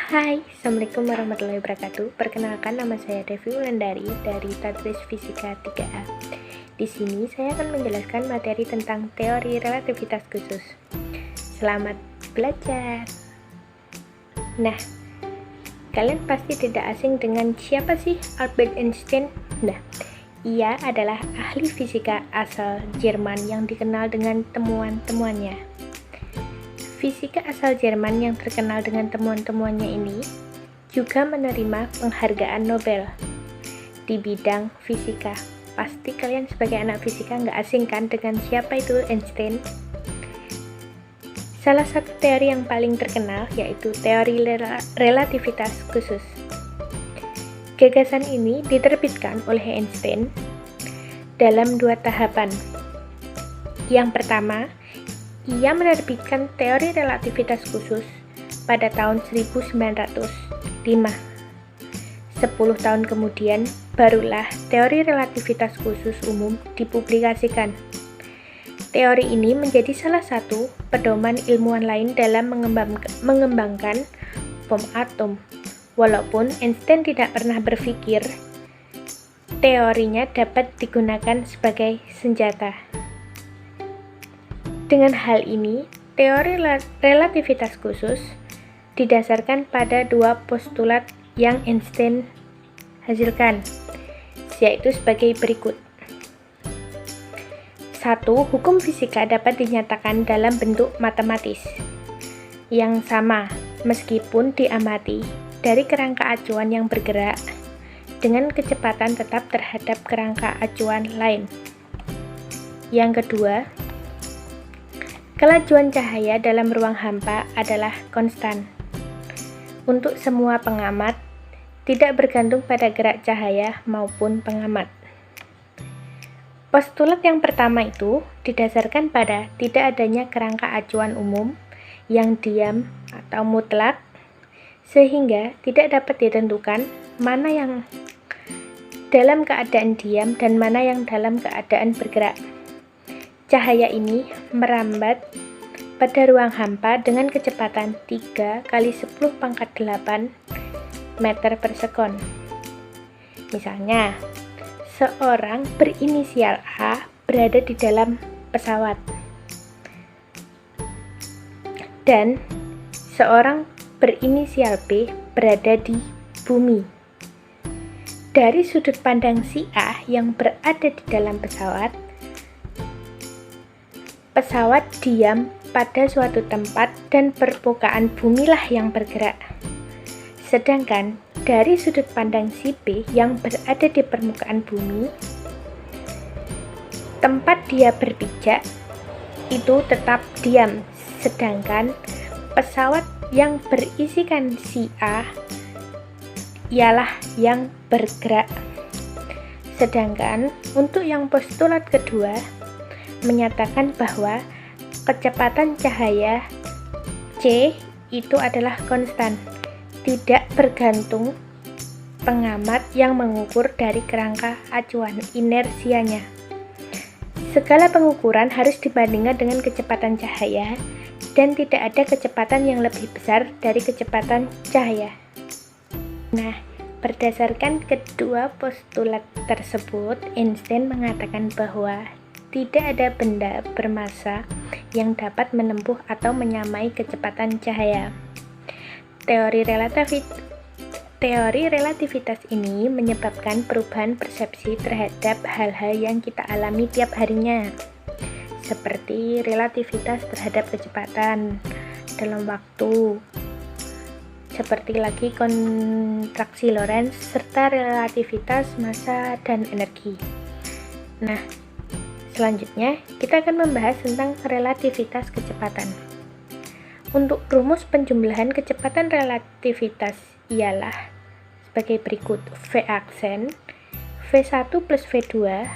Hai, Assalamualaikum warahmatullahi wabarakatuh. Perkenalkan, nama saya Devi Wulandari dari Tadris Fisika 3A. Di sini saya akan menjelaskan materi tentang teori relativitas khusus. Selamat belajar. Nah, kalian pasti tidak asing dengan siapa sih Albert Einstein? Nah, ia adalah ahli fisika asal Jerman yang dikenal dengan temuan-temuannya. Fisika asal Jerman yang terkenal dengan temuan-temuannya ini juga menerima penghargaan Nobel di bidang fisika. Pasti kalian sebagai anak fisika nggak asing kan dengan siapa itu Einstein? Salah satu teori yang paling terkenal yaitu teori relativitas khusus. Gagasan ini diterbitkan oleh Einstein dalam 2 tahapan. Yang pertama, ia menerbitkan teori relativitas khusus pada tahun 1905. 10 tahun kemudian, barulah teori relativitas khusus umum dipublikasikan. Teori ini menjadi salah satu pedoman ilmuwan lain dalam mengembangkan bom atom. Walaupun Einstein tidak pernah berpikir teorinya dapat digunakan sebagai senjata. Dengan hal ini, teori relativitas khusus didasarkan pada 2 postulat yang Einstein hasilkan, yaitu sebagai berikut. 1. Hukum fisika dapat dinyatakan dalam bentuk matematis yang sama meskipun diamati dari kerangka acuan yang bergerak dengan kecepatan tetap terhadap kerangka acuan lain. Yang kedua, kelajuan cahaya dalam ruang hampa adalah konstan. Untuk semua pengamat, tidak bergantung pada gerak cahaya maupun pengamat. Postulat yang pertama itu didasarkan pada tidak adanya kerangka acuan umum yang diam atau mutlak, sehingga tidak dapat ditentukan mana yang dalam keadaan diam dan mana yang dalam keadaan bergerak. Cahaya ini merambat pada ruang hampa dengan kecepatan 3 kali 10⁸ meter per sekon. Misalnya, seorang berinisial A berada di dalam pesawat dan seorang berinisial B berada di bumi. Dari sudut pandang si A yang berada di dalam pesawat diam pada suatu tempat dan permukaan bumilah yang bergerak. Sedangkan dari sudut pandang si B yang berada di permukaan bumi, tempat dia berpijak itu tetap diam, sedangkan pesawat yang berisikan si A ialah yang bergerak. Sedangkan untuk yang postulat kedua menyatakan bahwa kecepatan cahaya C itu adalah konstan, tidak bergantung pengamat yang mengukur dari kerangka acuan inersianya. Segala pengukuran harus dibandingkan dengan kecepatan cahaya dan tidak ada kecepatan yang lebih besar dari kecepatan cahaya. Nah, berdasarkan kedua postulat tersebut, Einstein mengatakan bahwa tidak ada benda bermassa yang dapat menempuh atau menyamai kecepatan cahaya. Teori relativitas ini menyebabkan perubahan persepsi terhadap hal-hal yang kita alami tiap harinya, seperti relativitas terhadap kecepatan dalam waktu, seperti lagi kontraksi Lorentz, serta relativitas massa dan energi. Nah, selanjutnya, kita akan membahas tentang relativitas kecepatan. Untuk rumus penjumlahan kecepatan relativitas ialah sebagai berikut. V aksen, V1 plus V2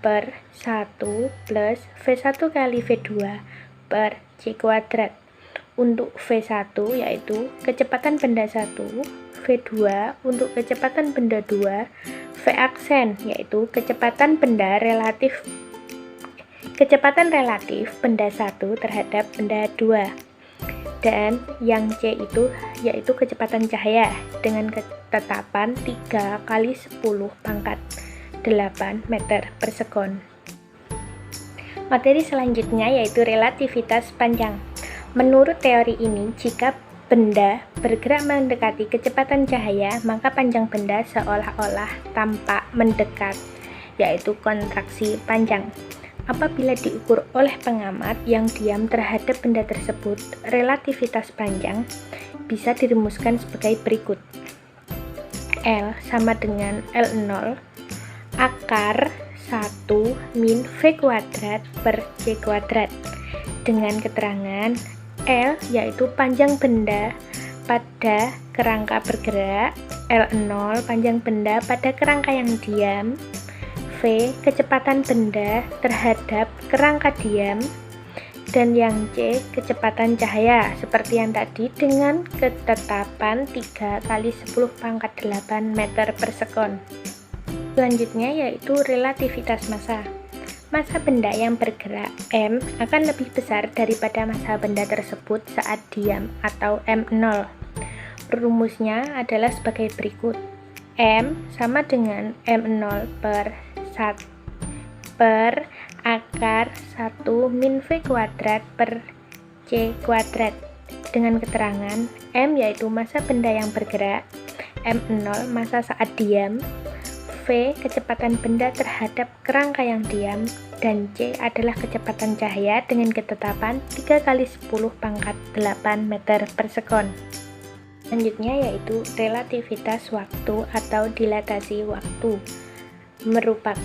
per 1 plus V1 kali V2 per C kuadrat. Untuk V1 yaitu kecepatan benda 1, V2 untuk kecepatan benda 2, V aksen yaitu kecepatan relatif benda 1 terhadap benda 2. Dan yang C itu yaitu kecepatan cahaya dengan ketetapan 3 kali 10 pangkat 8 meter per sekon. Materi selanjutnya yaitu relativitas panjang. Menurut teori ini, jika benda bergerak mendekati kecepatan cahaya, maka panjang benda seolah-olah tampak mendekat, yaitu kontraksi panjang. Apabila diukur oleh pengamat yang diam terhadap benda tersebut, relativitas panjang bisa dirumuskan sebagai berikut. L sama dengan L0 akar 1 min V kuadrat per C kuadrat, dengan keterangan L yaitu panjang benda pada kerangka bergerak, L0 panjang benda pada kerangka yang diam, V kecepatan benda terhadap kerangka diam, dan yang C kecepatan cahaya seperti yang tadi dengan ketetapan 3 kali 10 pangkat 8 meter per sekon. Selanjutnya yaitu relativitas massa. Massa benda yang bergerak M akan lebih besar daripada massa benda tersebut saat diam atau M0. Rumusnya adalah sebagai berikut. M sama dengan M0 per akar 1 min V kuadrat per C kuadrat, dengan keterangan M yaitu massa benda yang bergerak, M0 massa saat diam, V kecepatan benda terhadap kerangka yang diam, dan C adalah kecepatan cahaya dengan ketetapan 3 kali 10 pangkat 8 meter per sekon. Selanjutnya yaitu relativitas waktu atau dilatasi waktu, merupakan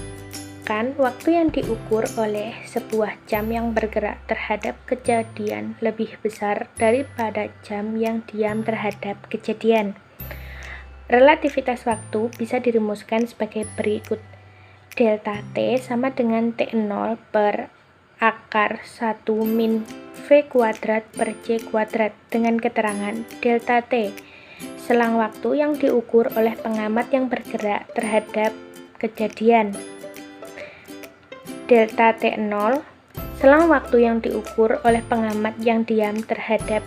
waktu yang diukur oleh sebuah jam yang bergerak terhadap kejadian lebih besar daripada jam yang diam terhadap kejadian. Relativitas waktu bisa dirumuskan sebagai berikut. Delta T sama dengan T0 per akar 1 min V kuadrat per C kuadrat, dengan keterangan delta T selang waktu yang diukur oleh pengamat yang bergerak terhadap kejadian. Delta T0 selang waktu yang diukur oleh pengamat yang diam terhadap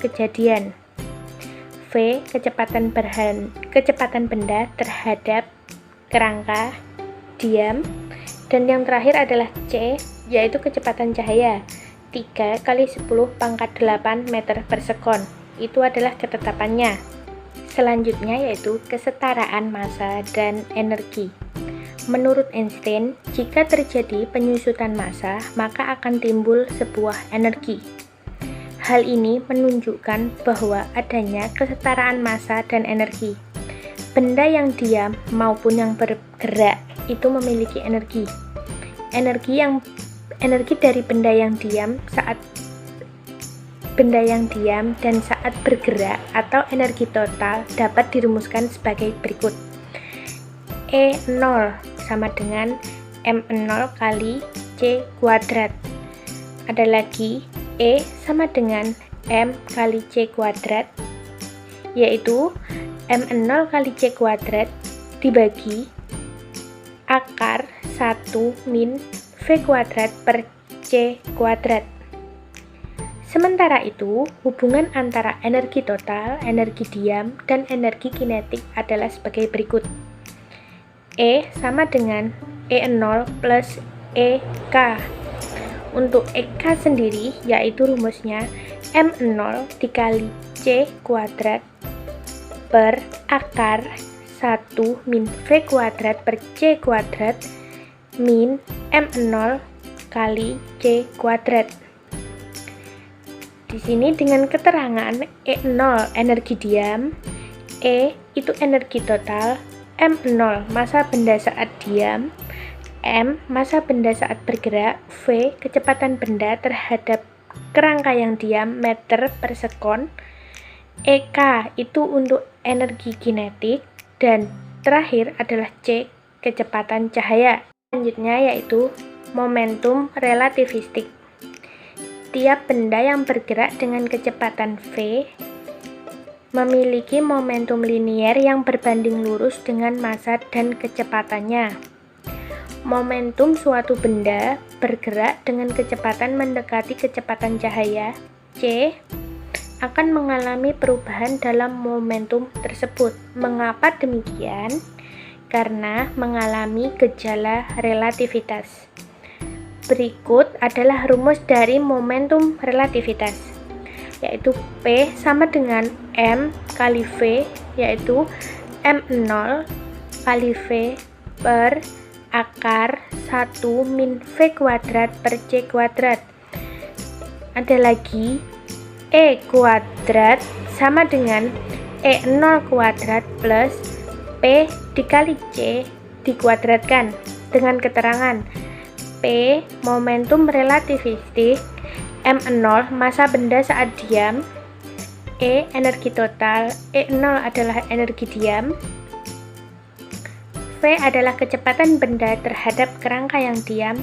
kejadian. V kecepatan benda terhadap kerangka diam, dan yang terakhir adalah C yaitu kecepatan cahaya 3 kali 10 pangkat 8 meter per sekon. Itu adalah ketetapannya. Selanjutnya yaitu kesetaraan massa dan energi. Menurut Einstein, jika terjadi penyusutan massa, maka akan timbul sebuah energi. Hal ini menunjukkan bahwa adanya kesetaraan massa dan energi. Benda yang diam maupun yang bergerak itu memiliki energi. Energi dari benda yang diam dan saat bergerak atau energi total dapat dirumuskan sebagai berikut. E0 sama dengan M0 kali C kuadrat. Ada lagi E sama dengan M kali C kuadrat, yaitu M0 kali C kuadrat dibagi akar 1 min V kuadrat per C kuadrat. Sementara itu, hubungan antara energi total, energi diam, dan energi kinetik adalah sebagai berikut. E sama dengan E0 plus EK. Untuk EK sendiri, yaitu rumusnya M0 dikali C kuadrat per akar 1 min V kuadrat per C kuadrat min M0 kali C kuadrat. Di sini dengan keterangan E0 energi diam, E itu energi total, M0 massa benda saat diam, M massa benda saat bergerak, V kecepatan benda terhadap kerangka yang diam meter per sekon, EK itu untuk energi kinetik, dan terakhir adalah C kecepatan cahaya. Selanjutnya yaitu momentum relativistik. Tiap benda yang bergerak dengan kecepatan V memiliki momentum linier yang berbanding lurus dengan massa dan kecepatannya. Momentum suatu benda bergerak dengan kecepatan mendekati kecepatan cahaya C akan mengalami perubahan dalam momentum tersebut. Mengapa demikian? Karena mengalami gejala relativitas. Berikut adalah rumus dari momentum relativitas, yaitu P sama dengan M kali V, yaitu M0 kali V per akar 1 min V kuadrat per C kuadrat. Ada lagi E kuadrat sama dengan E0 kuadrat plus P dikali C dikuadratkan dengan keterangan P momentum relativistik, M0 masa benda saat diam, E energi total, E0 adalah energi diam, V adalah kecepatan benda terhadap kerangka yang diam,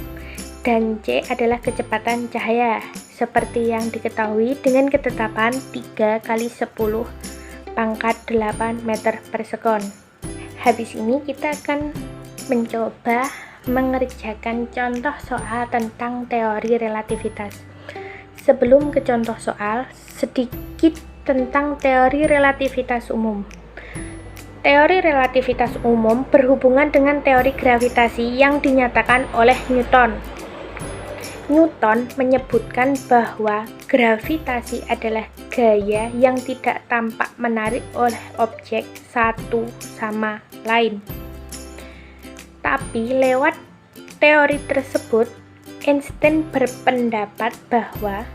dan C adalah kecepatan cahaya, seperti yang diketahui dengan ketetapan 3 kali 10 pangkat 8 meter per sekon. Habis ini kita akan mencoba mengerjakan contoh soal tentang teori relativitas. Sebelum ke contoh soal, sedikit tentang teori relativitas umum. Teori relativitas umum berhubungan dengan teori gravitasi yang dinyatakan oleh Newton. Newton menyebutkan bahwa gravitasi adalah gaya yang tidak tampak menarik oleh objek satu sama lain. Tapi lewat teori tersebut, Einstein berpendapat bahwa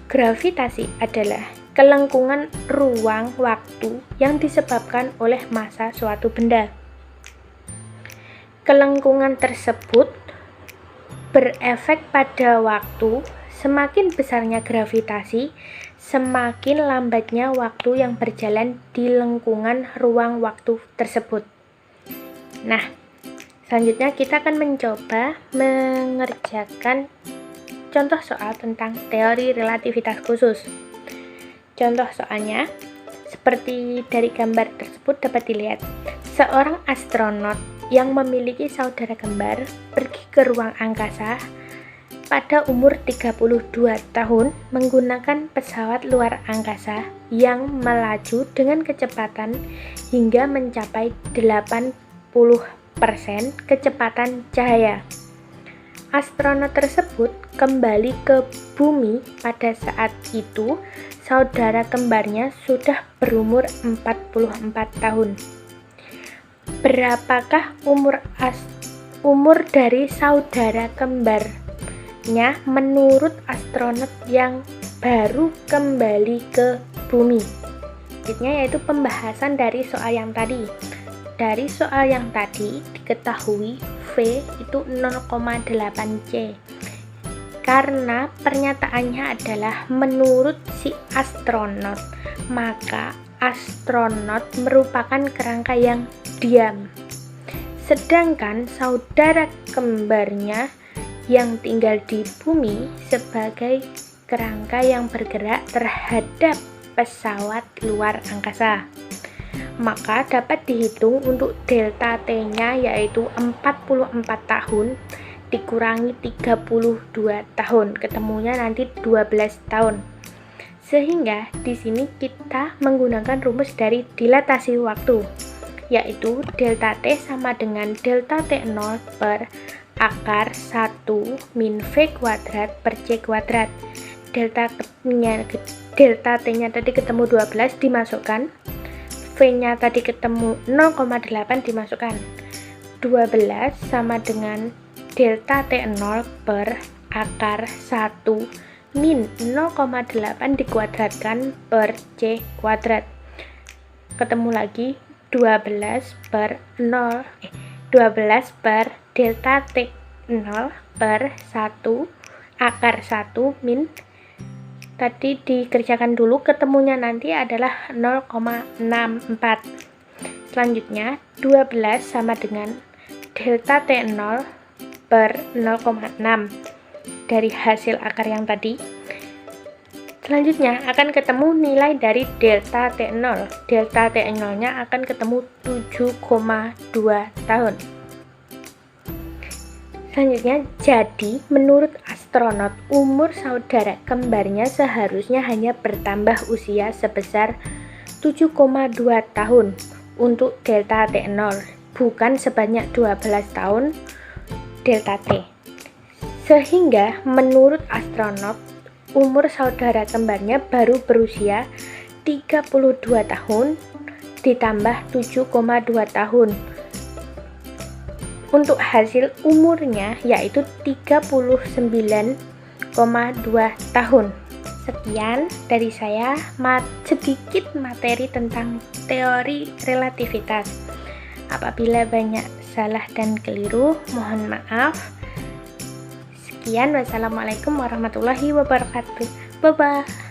gravitasi adalah kelengkungan ruang waktu yang disebabkan oleh massa suatu benda. Kelengkungan tersebut berefek pada waktu. Semakin besarnya gravitasi, semakin lambatnya waktu yang berjalan di lengkungan ruang waktu tersebut. Nah, selanjutnya kita akan mencoba mengerjakan contoh soal tentang teori relativitas khusus. Contoh soalnya, seperti dari gambar tersebut dapat dilihat, seorang astronot yang memiliki saudara kembar pergi ke ruang angkasa pada umur 32 tahun menggunakan pesawat luar angkasa yang melaju dengan kecepatan hingga mencapai 80% kecepatan cahaya. Astronot tersebut kembali ke bumi pada saat itu saudara kembarnya sudah berumur 44 tahun. Berapakah umur dari saudara kembarnya menurut astronot yang baru kembali ke bumi? Selanjutnya yaitu pembahasan dari soal yang tadi. Dari soal yang tadi diketahui V itu 0,8C. Karena pernyataannya adalah menurut si astronot, maka astronot merupakan kerangka yang diam. Sedangkan saudara kembarnya yang tinggal di bumi sebagai kerangka yang bergerak terhadap pesawat luar angkasa. Maka dapat dihitung untuk delta T-nya yaitu 44 tahun dikurangi 32 tahun, ketemunya nanti 12 tahun. Sehingga di sini kita menggunakan rumus dari dilatasi waktu, yaitu delta T sama dengan delta T0 per akar 1 min V kuadrat per C kuadrat. Delta T-nya tadi ketemu 12 dimasukkan, V-nya tadi ketemu 0,8 dimasukkan. 12 sama dengan delta T0 per akar 1 min 0,8 dikuadratkan per C kuadrat. Ketemu lagi 12 per delta T0 per 1 akar 1 min, tadi dikerjakan dulu, ketemunya nanti adalah 0,64. Selanjutnya 12 sama dengan delta T0 per 0,6 dari hasil akar yang tadi. Selanjutnya akan ketemu nilai dari delta T0. Delta T0 nya akan ketemu 7,2 tahun. Selanjutnya, jadi menurut astronot, umur saudara kembarnya seharusnya hanya bertambah usia sebesar 7,2 tahun untuk delta T0, bukan sebanyak 12 tahun delta T. Sehingga menurut astronot, umur saudara kembarnya baru berusia 32 tahun ditambah 7,2 tahun. Untuk hasil umurnya yaitu 39,2 tahun. Sekian dari saya, sedikit materi tentang teori relativitas. Apabila banyak salah dan keliru, mohon maaf. Sekian, wassalamualaikum warahmatullahi wabarakatuh. Bye-bye.